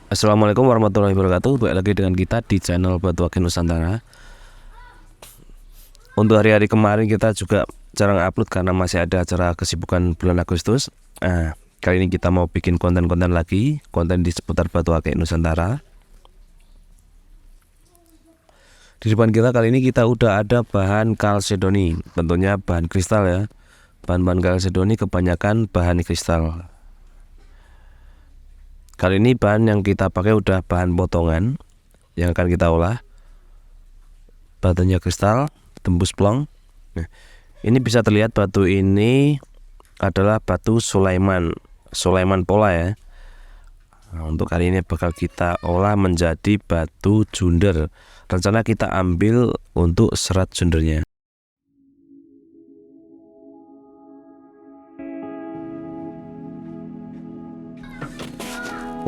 Assalamualaikum warahmatullahi wabarakatuh. Balik lagi dengan kita di channel Batu Akik Nusantara. Untuk hari-hari kemarin kita juga jarang upload karena masih ada acara kesibukan bulan Agustus. Kali ini kita mau bikin konten-konten lagi, konten di seputar Batu Akik Nusantara. Di depan kita kali ini kita udah ada bahan kalsedoni, tentunya bahan kristal ya. Bahan-bahan kalsedoni kebanyakan bahan kristal. Kali ini bahan yang kita pakai udah bahan potongan yang akan kita olah. Batunya kristal, tembus plong. Nah, ini bisa terlihat batu ini adalah batu Sulaiman Pola ya. Nah, untuk kali ini bakal kita olah menjadi batu junder. Rencana kita ambil untuk serat jundernya.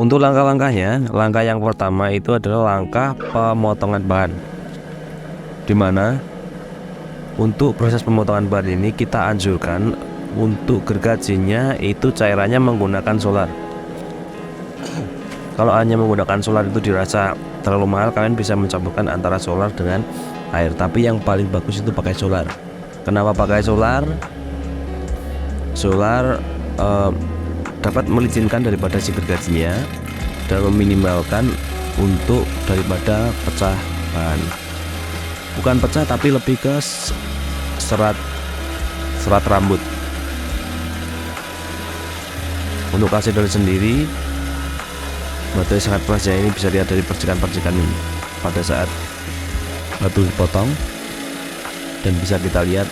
Untuk langkah-langkahnya, langkah yang pertama itu adalah langkah pemotongan bahan, dimana untuk proses pemotongan bahan ini kita anjurkan untuk gergajinya itu cairannya menggunakan solar. Kalau hanya menggunakan solar itu dirasa terlalu mahal, kalian bisa mencampurkan antara solar dengan air, tapi yang paling bagus itu pakai solar. Kenapa pakai solar? Solar dapat melicinkan daripada si gergajinya dan meminimalkan untuk daripada pecah bahan. Bukan pecah tapi lebih ke serat rambut. Untuk kalsedoni sendiri batunya sangat keras ya, ini bisa lihat dari percikan-percikan ini pada saat batu dipotong, dan bisa kita lihat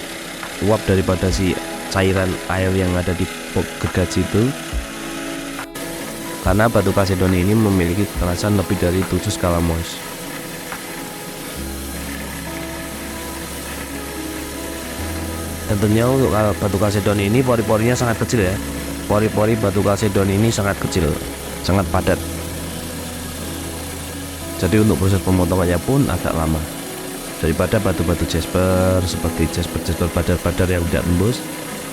uap daripada si cairan air yang ada di gergaji itu, karena batu kalsedoni ini memiliki kekerasan lebih dari 7 skala Mohs. Tentunya untuk batu kalsedoni ini pori-porinya sangat kecil ya. Pori-pori batu kalsedoni ini sangat kecil, sangat padat. Jadi untuk proses pemotongannya pun agak lama daripada batu-batu jasper seperti jasper badar-badar yang tidak tembus.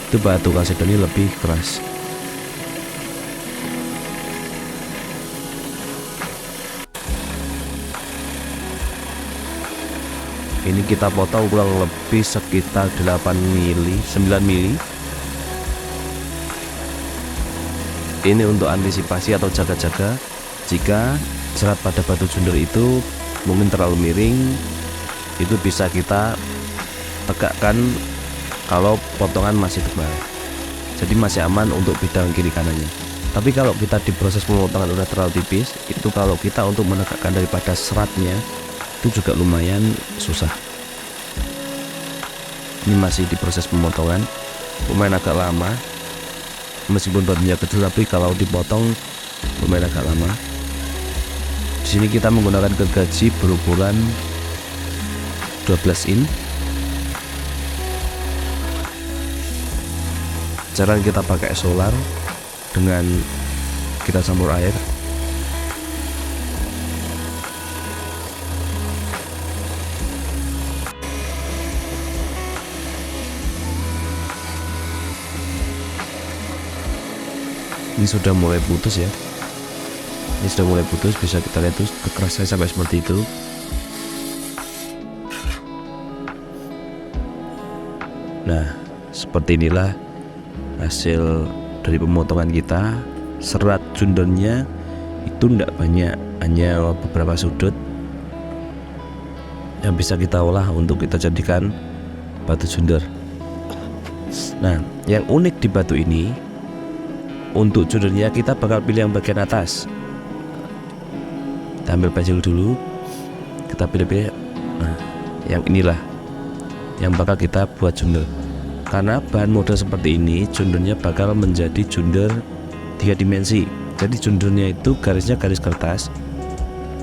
Itu batu kalsedoni lebih keras. Ini kita potong kurang lebih sekitar 8 mili, 9 mili. Ini untuk antisipasi atau jaga-jaga jika serat pada batu junder itu mungkin terlalu miring, itu bisa kita tegakkan kalau potongan masih tebal, jadi masih aman untuk bidang kiri kanannya. Tapi kalau kita di proses pemotongan udah terlalu tipis, itu kalau kita untuk menegakkan daripada seratnya itu juga lumayan susah. Ini masih di proses pemotongan, lumayan agak lama. Meskipun batunya kecil, tapi kalau dipotong lumayan agak lama. Di sini kita menggunakan gergaji berukuran 12 in. Cara kita pakai solar dengan kita campur air. Ini sudah mulai putus ya. Ini sudah mulai putus, bisa kita lihat tuh kekerasannya sampai seperti itu. Nah, seperti inilah hasil dari pemotongan kita. Serat jundernya itu tidak banyak, hanya beberapa sudut yang bisa kita olah untuk kita jadikan batu junder. Nah, yang unik di batu ini, untuk jundernya kita bakal pilih yang bagian atas. Kita ambil pensil dulu, kita pilih-pilih. Nah, yang inilah yang bakal kita buat junder. Karena bahan model seperti ini, jundernya bakal menjadi junder 3 dimensi. Jadi jundernya itu garisnya garis kertas.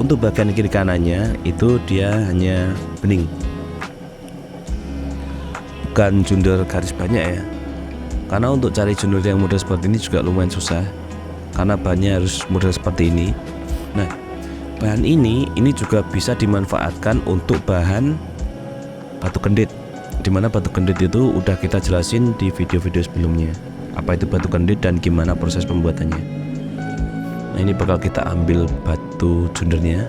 Untuk bagian kiri kanannya itu dia hanya bening, bukan junder garis banyak ya. Karena untuk cari junder yang model seperti ini juga lumayan susah, karena bahannya harus model seperti ini. Nah, bahan ini juga bisa dimanfaatkan untuk bahan batu kendit, dimana batu kendit itu udah kita jelasin di video-video sebelumnya, apa itu batu kendit dan gimana proses pembuatannya. Nah, ini bakal kita ambil batu jundernya.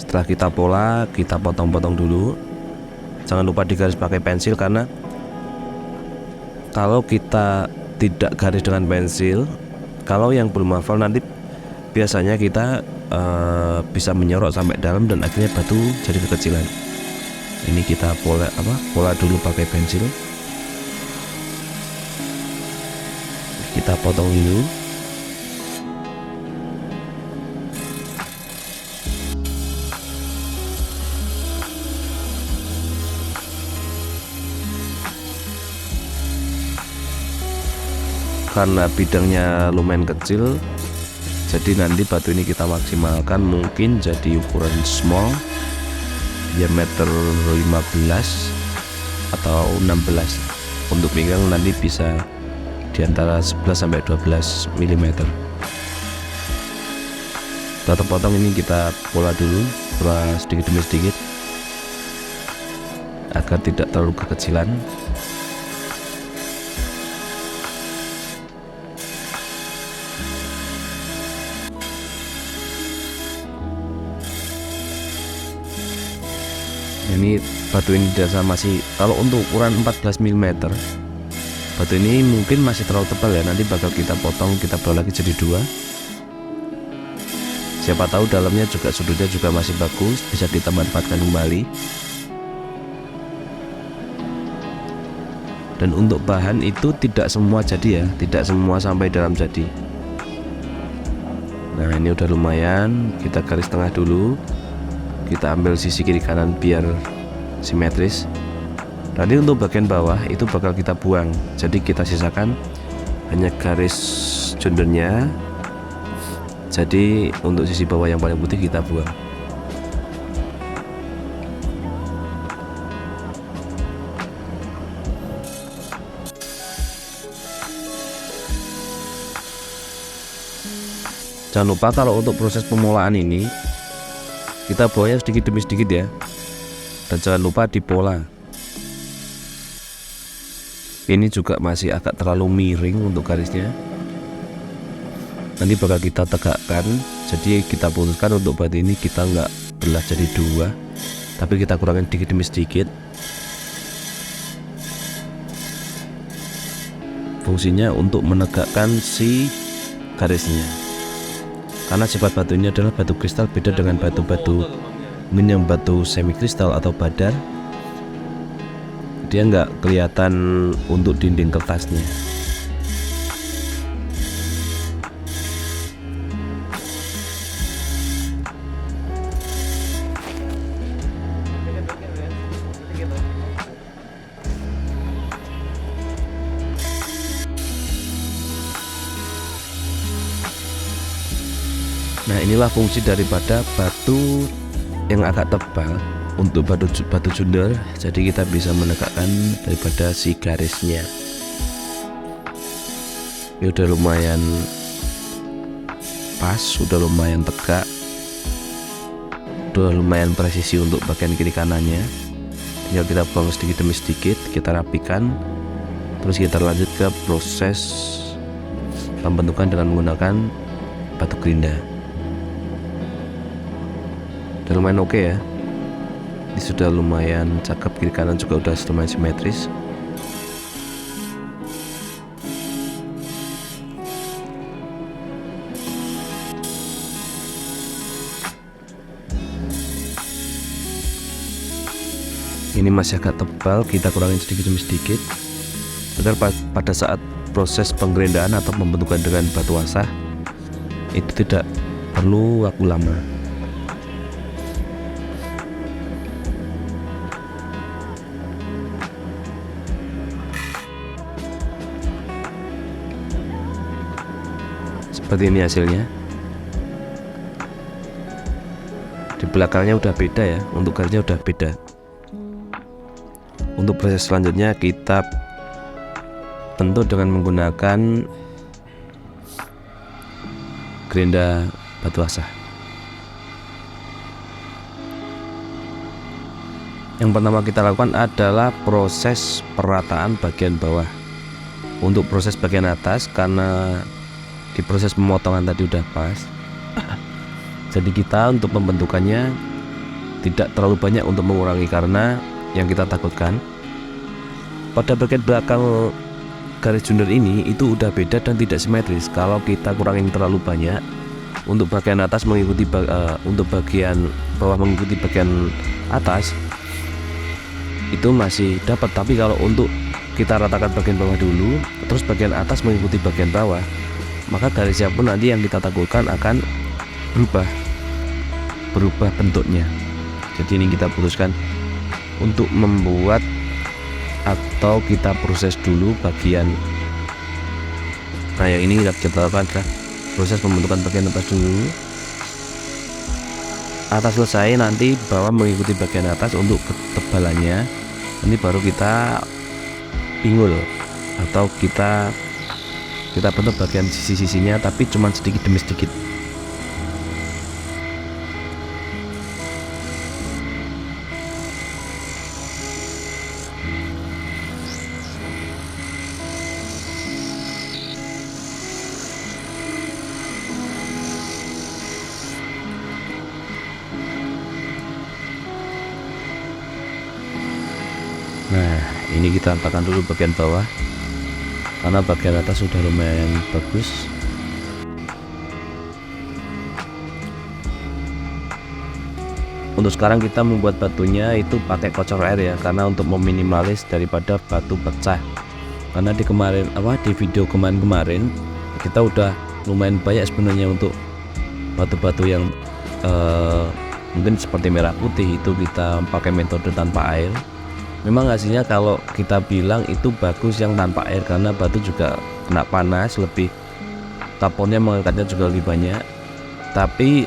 Setelah kita pola, kita potong-potong dulu. Jangan lupa digaris pakai pensil, karena kalau kita tidak garis dengan pensil, kalau yang belum hafal nanti biasanya kita bisa menyorot sampai dalam dan akhirnya batu jadi kekecilan. Ini kita pola dulu pakai pensil. Kita potong dulu. Karena bidangnya lumayan kecil, jadi nanti batu ini kita maksimalkan mungkin jadi ukuran small, diameter 15 atau 16. Untuk pinggang nanti bisa di antara 11 sampai 12 mm. Kita potong ini, kita pola dulu, pola sedikit demi sedikit agar tidak terlalu kekecilan. Ini batu ini dasar masih, kalau untuk ukuran 14 mm batu ini mungkin masih terlalu tebal ya, nanti bakal kita potong, kita belah lagi jadi 2. Siapa tahu dalamnya juga sudutnya juga masih bagus, bisa kita manfaatkan kembali. Dan untuk bahan itu tidak semua jadi ya, tidak semua sampai dalam jadi. Nah, ini udah lumayan, kita garis tengah dulu. Kita ambil sisi kiri kanan biar simetris. Nanti untuk bagian bawah itu bakal kita buang, jadi kita sisakan hanya garis jundernya. Jadi untuk sisi bawah yang paling putih kita buang. Jangan lupa kalau untuk proses pemolaan ini kita bawanya sedikit demi sedikit ya, dan jangan lupa dipola. Ini juga masih agak terlalu miring untuk garisnya, nanti bakal kita tegakkan. Jadi kita putuskan untuk batu ini kita nggak belah jadi 2, tapi kita kurangin sedikit demi sedikit. Fungsinya untuk menegakkan si garisnya, karena sifat batu ini adalah batu kristal, beda dengan batu-batu yang batu semi kristal atau badar. Dia nggak kelihatan untuk dinding kertasnya. Nah, inilah fungsi daripada batu yang agak tebal untuk batu junder, jadi kita bisa menegakkan daripada si garisnya. Ini udah lumayan pas, udah lumayan tegak, udah lumayan presisi untuk bagian kiri kanannya. Tinggal kita buang sedikit demi sedikit, kita rapikan, terus kita lanjut ke proses pembentukan dengan menggunakan batu gerinda. Udah lumayan oke ya, ini sudah lumayan cakep, kiri kanan juga udah lumayan simetris. Ini masih agak tebal, kita kurangin sedikit demi sedikit agar pada saat proses penggerindaan atau pembentukan dengan batu asah itu tidak perlu waktu lama. Seperti ini hasilnya. Di belakangnya udah beda ya, untuk garisnya udah beda. Untuk proses selanjutnya kita bentuk dengan menggunakan gerinda batu asah. Yang pertama kita lakukan adalah proses perataan bagian bawah. Untuk proses bagian atas, karena di proses pemotongan tadi udah pas, jadi kita untuk pembentukannya tidak terlalu banyak untuk mengurangi, karena yang kita takutkan pada bagian belakang garis junder ini itu udah beda dan tidak simetris. Kalau kita kurangin terlalu banyak, untuk bagian atas mengikuti untuk bagian bawah mengikuti bagian atas itu masih dapat, tapi kalau untuk kita ratakan bagian bawah dulu terus bagian atas mengikuti bagian bawah, maka garisnya pun nanti yang kita takutkan akan berubah bentuknya. Jadi ini kita putuskan untuk membuat atau kita proses dulu bagian, nah yang ini kita lakukan adalah proses pembentukan bagian atas dulu. Atas selesai, nanti bawah mengikuti bagian atas untuk ketebalannya. Ini baru kita pinggul atau kita bentuk bagian sisi-sisinya, tapi cuma sedikit demi sedikit. Nah, ini kita ratakan dulu bagian bawah, karena bagian atas sudah lumayan bagus. Untuk sekarang kita membuat batunya itu pakai kocor air ya, karena untuk meminimalis daripada batu pecah. Karena di video kemarin kita udah lumayan banyak sebenarnya untuk batu-batu yang mungkin seperti merah putih, itu kita pakai metode tanpa air. Memang hasilnya kalau kita bilang itu bagus yang tanpa air, karena batu juga kena panas lebih, taponnya mengangkatnya juga lebih banyak, tapi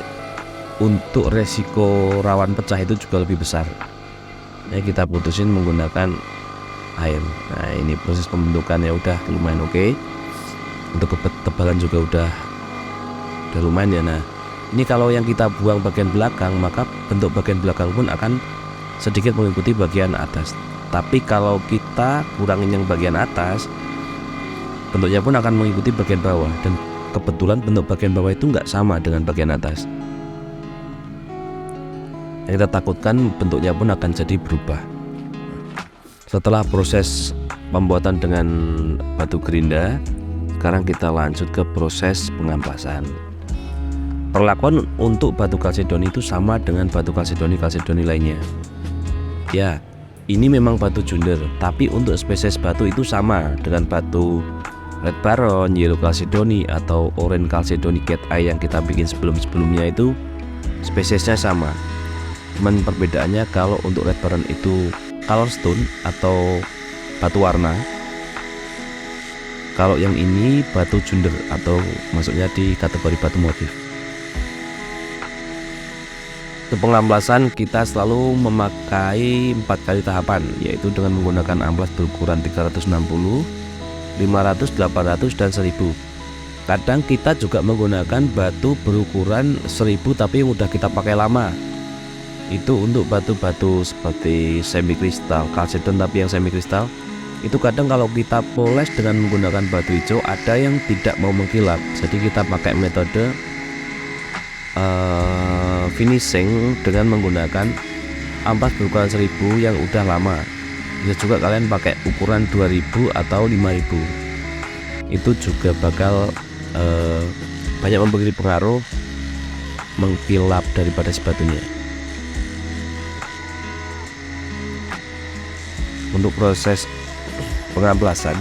untuk resiko rawan pecah itu juga lebih besar. Nah, kita putusin menggunakan air. Nah, ini proses pembentukannya udah lumayan oke. Untuk ketebalan juga udah lumayan ya. Nah, ini kalau yang kita buang bagian belakang, maka bentuk bagian belakang pun akan sedikit mengikuti bagian atas. Tapi kalau kita kurangin yang bagian atas, bentuknya pun akan mengikuti bagian bawah, dan kebetulan bentuk bagian bawah itu nggak sama dengan bagian atas. Yang kita takutkan bentuknya pun akan jadi berubah. Setelah proses pembuatan dengan batu gerinda, sekarang kita lanjut ke proses pengampasan. Perlakuan untuk batu kalsedoni itu sama dengan batu kalsedoni lainnya. Ya, ini memang batu junder, tapi untuk spesies batu itu sama dengan batu red baron, yellow kalsedoni atau orange kalsedoni cat eye yang kita bikin sebelumnya itu spesiesnya sama. Cuman perbedaannya kalau untuk red baron itu color stone atau batu warna. Kalau yang ini batu junder atau maksudnya di kategori batu motif. Untuk pengamplasan kita selalu memakai 4 kali tahapan, yaitu dengan menggunakan amplas berukuran 360, 500, 800, dan 1000. Kadang kita juga menggunakan batu berukuran 1000 tapi udah kita pakai lama. Itu untuk batu-batu seperti semi kristal, kalsedon tapi yang semi kristal. Itu kadang kalau kita poles dengan menggunakan batu hijau ada yang tidak mau mengkilap. Jadi kita pakai metode finishing dengan menggunakan amplas berukuran 1000 yang udah lama. Bisa juga kalian pakai ukuran 2000 atau 5000. Itu juga bakal banyak memberi pengaruh mengkilap daripada si batunya. Untuk proses pengamplasan,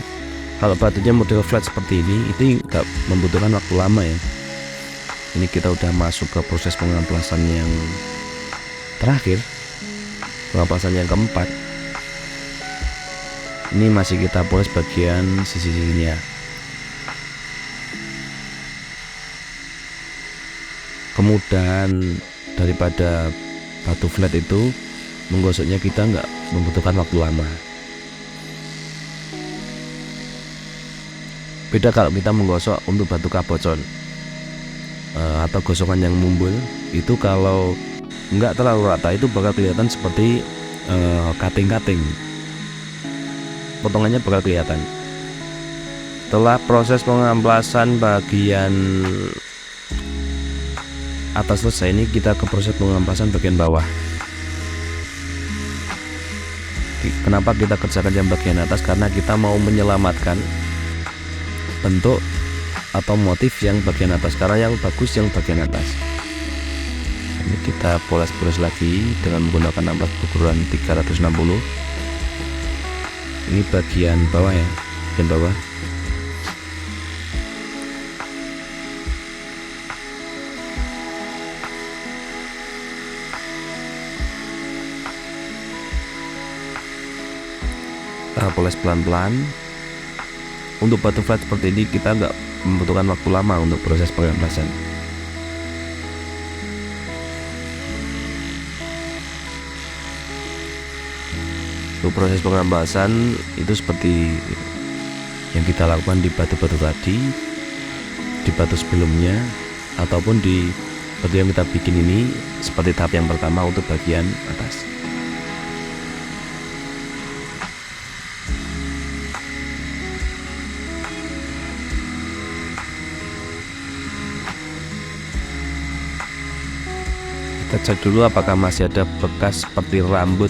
kalau batunya model flat seperti ini itu nggak membutuhkan waktu lama ya. Ini kita udah masuk ke proses pengamplasan yang terakhir, pengamplasan yang keempat. Ini masih kita poles bagian sisi-sisinya. Kemudahan daripada batu flat itu menggosoknya kita nggak membutuhkan waktu lama. Beda kalau kita menggosok untuk batu kabocon. atau gosongan yang mumbul itu kalau nggak terlalu rata itu bakal kelihatan seperti cutting-cutting, potongannya bakal kelihatan. Setelah proses pengamplasan bagian atas selesai, ini kita ke proses pengamplasan bagian bawah. Kenapa kita kerjakan yang bagian atas? Karena kita mau menyelamatkan bentuk atau motif yang bagian atas, karena yang bagus yang bagian atas. Ini kita poles-poles lagi dengan menggunakan amplas ukuran 360. Ini bagian bawah ya, bagian bawah. Kita poles pelan-pelan. Untuk batu flat seperti ini kita nggak membutuhkan waktu lama untuk proses pengamplasan. Untuk proses pengamplasan itu seperti yang kita lakukan di batu-batu tadi, di batu sebelumnya, ataupun di batu yang kita bikin ini seperti tahap yang pertama untuk bagian atas. Kita cek dulu apakah masih ada bekas seperti rambut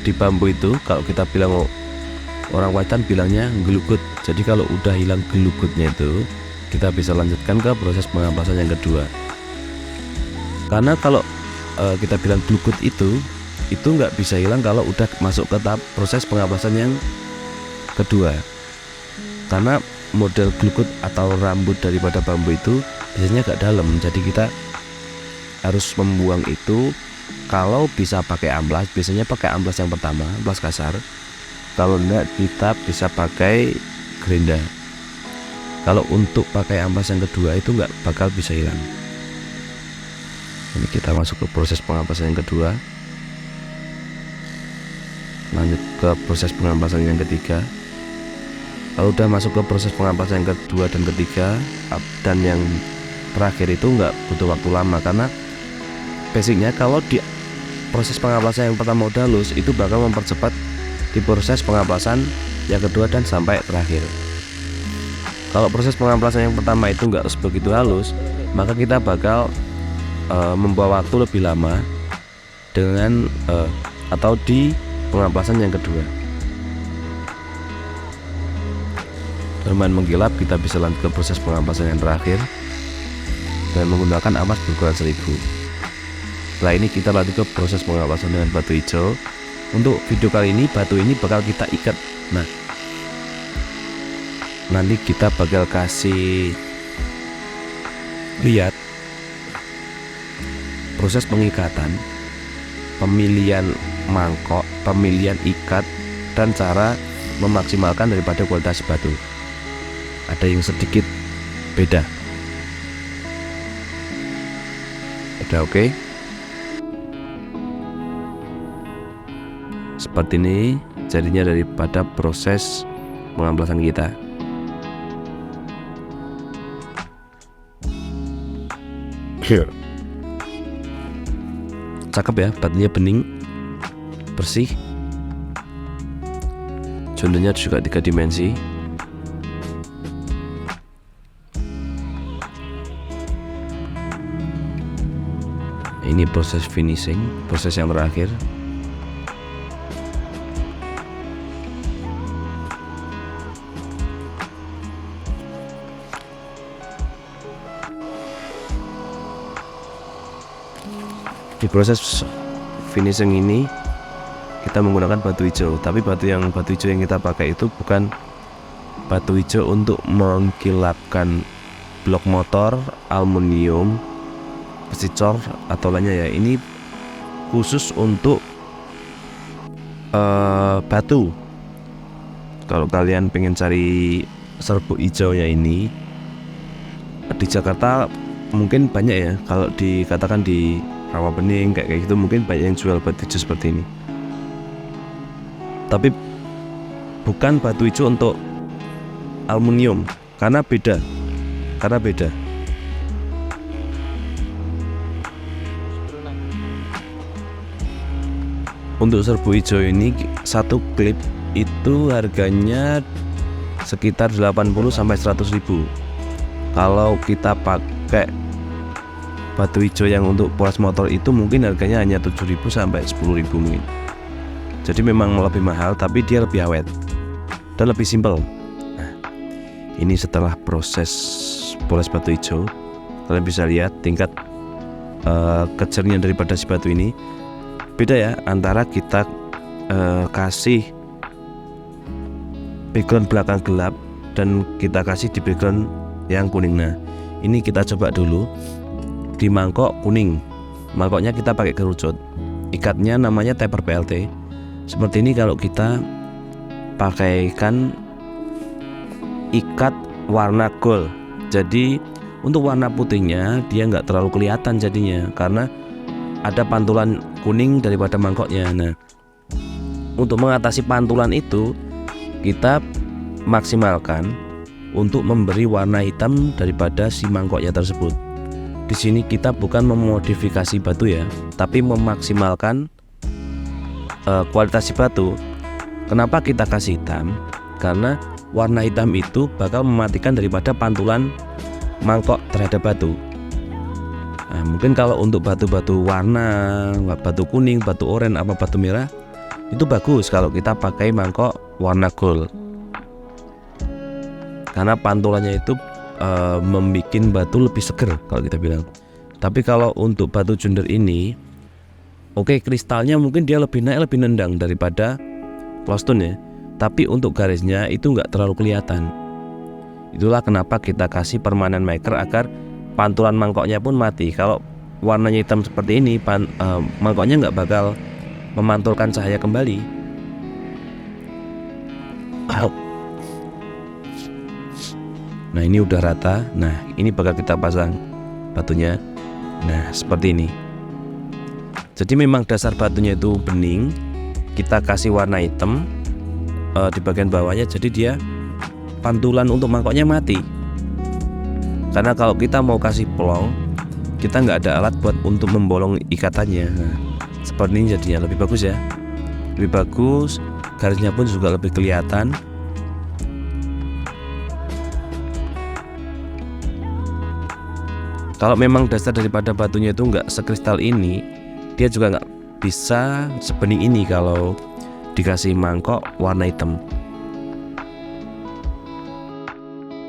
di bambu itu. Kalau kita bilang, orang Waitan bilangnya gelugut. Jadi kalau udah hilang gelugutnya itu, kita bisa lanjutkan ke proses pengamplasan yang kedua. Karena kalau kita bilang gelugut itu nggak bisa hilang kalau udah masuk ke tahap proses pengamplasan yang kedua. Karena model gelugut atau rambut daripada bambu itu biasanya agak dalam, jadi kita harus membuang itu. Kalau bisa pakai amplas, biasanya pakai amplas yang pertama, amplas kasar. Kalau enggak, kita bisa pakai gerinda. Kalau untuk pakai amplas yang kedua itu nggak bakal bisa hilang. Ini kita masuk ke proses pengamplasan yang kedua, lanjut ke proses pengamplasan yang ketiga. Kalau udah masuk ke proses pengamplasan yang kedua dan ketiga dan yang terakhir itu nggak butuh waktu lama, karena basicnya kalau di proses pengamplasan yang pertama udah halus, itu bakal mempercepat di proses pengamplasan yang kedua dan sampai terakhir. Kalau proses pengamplasan yang pertama itu nggak begitu halus, maka kita bakal membawa waktu lebih lama dengan atau di pengamplasan yang kedua. Bermain menggilap, kita bisa lanjut ke proses pengamplasan yang terakhir dengan menggunakan amplas berukuran 1000. Setelah ini kita lanjut ke proses pengamplasan dengan batu hijau. Untuk video kali ini batu ini bakal kita ikat. Nah, nanti kita bakal kasih lihat proses pengikatan, pemilihan mangkok, pemilihan ikat, dan cara memaksimalkan daripada kualitas batu. Ada yang sedikit beda. Udah oke? Seperti ini jadinya daripada proses pengamplasan kita. Cakep ya, batunya bening, bersih. Contohnya juga 3 dimensi. Ini proses finishing, proses yang terakhir. Di proses finishing ini kita menggunakan batu hijau, tapi batu hijau yang kita pakai itu bukan batu hijau untuk mengkilapkan blok motor, aluminium, besi cor atau lainnya ya. Ini khusus untuk batu. Kalau kalian pengen cari serbuk hijaunya ini di Jakarta mungkin banyak ya. Kalau dikatakan di rawa bening kayak gitu mungkin banyak yang jual batu hijau seperti ini. Tapi bukan batu hijau untuk aluminium, karena beda. Untuk serbu hijau ini satu klip itu harganya sekitar 80-100 ribu. Kalau kita pakai batu hijau yang untuk poles motor itu mungkin harganya hanya 7.000 sampai 10.000 mungkin. Jadi memang lebih mahal, tapi dia lebih awet dan lebih simpel. Nah, ini setelah proses poles batu hijau, kalian bisa lihat tingkat kejernihan daripada si batu ini. Beda ya antara kita kasih background belakang gelap dan kita kasih di background yang kuning. Nah, ini kita coba dulu di mangkok kuning. Mangkoknya kita pakai kerucut. Ikatnya namanya taper PLT. Seperti ini kalau kita pakaikan ikat warna gold. Jadi untuk warna putihnya dia nggak terlalu kelihatan jadinya karena ada pantulan kuning daripada mangkoknya. Nah, untuk mengatasi pantulan itu kita maksimalkan untuk memberi warna hitam daripada si mangkoknya tersebut. Di sini kita bukan memodifikasi batu ya, tapi memaksimalkan kualitas si batu. Kenapa kita kasih hitam? Karena warna hitam itu bakal mematikan daripada pantulan mangkok terhadap batu. Nah, mungkin kalau untuk batu-batu warna, batu kuning, batu oranye, apa batu merah, itu bagus kalau kita pakai mangkok warna gold. Karena pantulannya itu membuat batu lebih seger kalau kita bilang. Tapi kalau untuk batu junder ini, oke, kristalnya mungkin dia lebih naik, lebih nendang daripada glowstone ya. Tapi untuk garisnya itu nggak terlalu kelihatan. Itulah kenapa kita kasih permanent maker agar pantulan mangkoknya pun mati. Kalau warnanya hitam seperti ini, mangkoknya nggak bakal memantulkan cahaya kembali. Nah, ini udah rata. Nah, ini bakal kita pasang batunya. Nah, seperti ini. Jadi memang dasar batunya itu bening. Kita kasih warna hitam di bagian bawahnya. Jadi dia pantulan untuk mangkoknya mati. Karena kalau kita mau kasih pelong, kita nggak ada alat buat untuk membolong ikatannya. Nah, seperti ini jadinya lebih bagus ya. Lebih bagus, garisnya pun juga lebih kelihatan. Kalau memang dasar daripada batunya itu nggak sekristal ini, dia juga nggak bisa sebening ini kalau dikasih mangkok warna hitam.